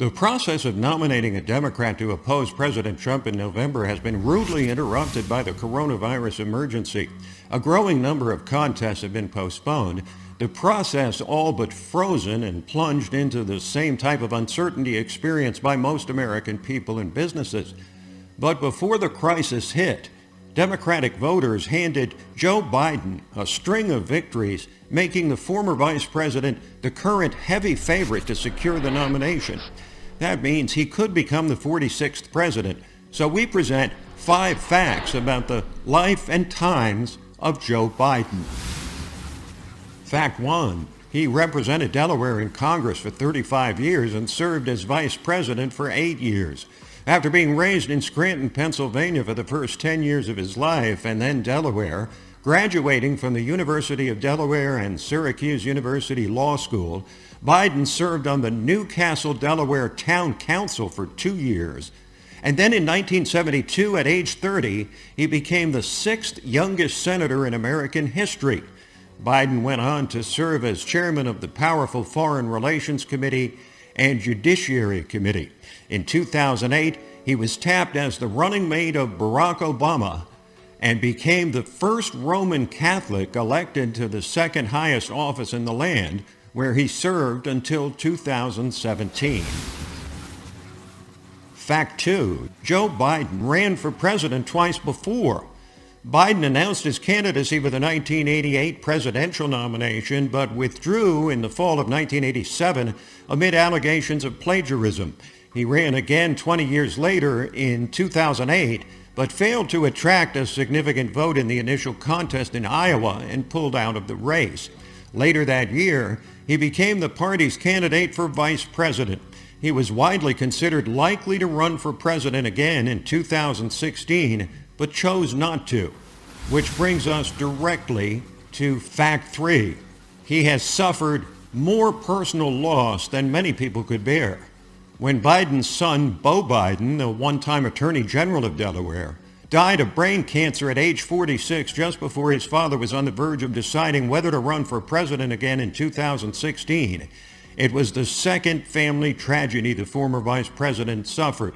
The process of nominating a Democrat to oppose President Trump in November has been rudely interrupted by the coronavirus emergency. A growing number of contests have been postponed, the process all but frozen and plunged into the same type of uncertainty experienced by most American people and businesses. But before the crisis hit, Democratic voters handed Joe Biden a string of victories, making the former vice president the current heavy favorite to secure the nomination. That means he could become the 46th president. So we present 5 facts about the life and times of Joe Biden. Fact 1. He represented Delaware in Congress for 35 years and served as vice president for 8 years. After being raised in Scranton, Pennsylvania for the first 10 years of his life and then Delaware, graduating from the University of Delaware and Syracuse University Law School, Biden served on the Newcastle, Delaware Town Council for 2 years. And then in 1972, at age 30, he became the 6th youngest senator in American history. Biden went on to serve as chairman of the powerful Foreign Relations Committee and Judiciary Committee. In 2008, he was tapped as the running mate of Barack Obama and became the first Roman Catholic elected to the second highest office in the land, where he served until 2017. Fact 2. Joe Biden ran for president twice before. Biden announced his candidacy for the 1988 presidential nomination, but withdrew in the fall of 1987 amid allegations of plagiarism. He ran again 20 years later in 2008, but failed to attract a significant vote in the initial contest in Iowa and pulled out of the race. Later that year, he became the party's candidate for vice president. He was widely considered likely to run for president again in 2016, but chose not to, which brings us directly to fact 3. He has suffered more personal loss than many people could bear. When Biden's son, Beau Biden, the one-time Attorney General of Delaware, died of brain cancer at age 46 just before his father was on the verge of deciding whether to run for president again in 2016, it was the second family tragedy the former vice president suffered.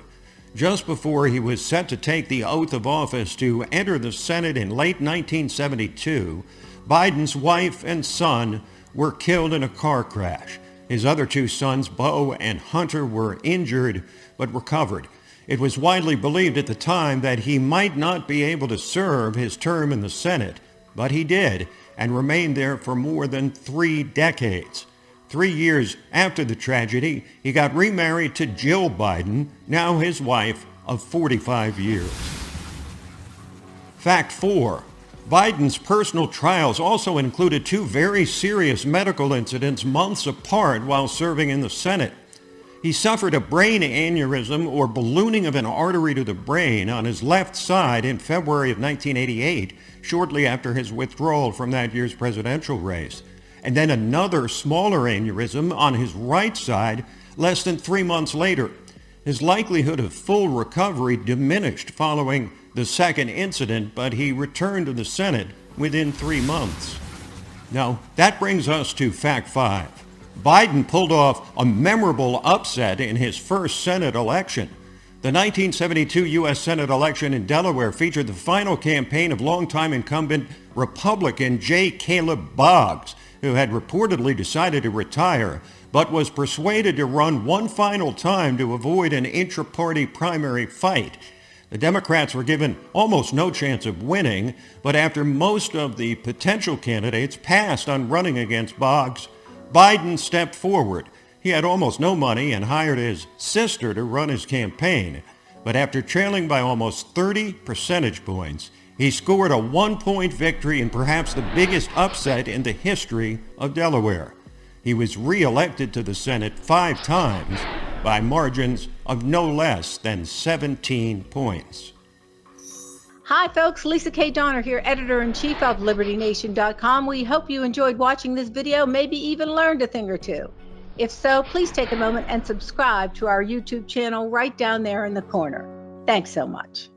Just before he was set to take the oath of office to enter the Senate in late 1972, Biden's wife and son were killed in a car crash. His other 2 sons, Beau and Hunter, were injured but recovered. It was widely believed at the time that he might not be able to serve his term in the Senate, but he did and remained there for more than 3 decades. 3 years after the tragedy, he got remarried to Jill Biden, now his wife of 45 years. Fact 4. Biden's personal trials also included 2 very serious medical incidents months apart while serving in the Senate. He suffered a brain aneurysm or ballooning of an artery to the brain on his left side in February of 1988, shortly after his withdrawal from that year's presidential race. And then another smaller aneurysm on his right side less than 3 months later. His likelihood of full recovery diminished following the second incident, but he returned to the Senate within 3 months. Now, that brings us to fact 5. Biden pulled off a memorable upset in his first Senate election. The 1972 U.S. Senate election in Delaware featured the final campaign of longtime incumbent Republican J. Caleb Boggs, who had reportedly decided to retire, but was persuaded to run one final time to avoid an intra-party primary fight. The Democrats were given almost no chance of winning, but after most of the potential candidates passed on running against Boggs, Biden stepped forward. He had almost no money and hired his sister to run his campaign. But after trailing by almost 30 percentage points, he scored a 1-point victory in perhaps the biggest upset in the history of Delaware. He was re-elected to the Senate 5 times by margins of no less than 17 points. Hi folks, Lisa K. Donner here, editor-in-chief of LibertyNation.com. We hope you enjoyed watching this video, maybe even learned a thing or two. If so, please take a moment and subscribe to our YouTube channel right down there in the corner. Thanks so much.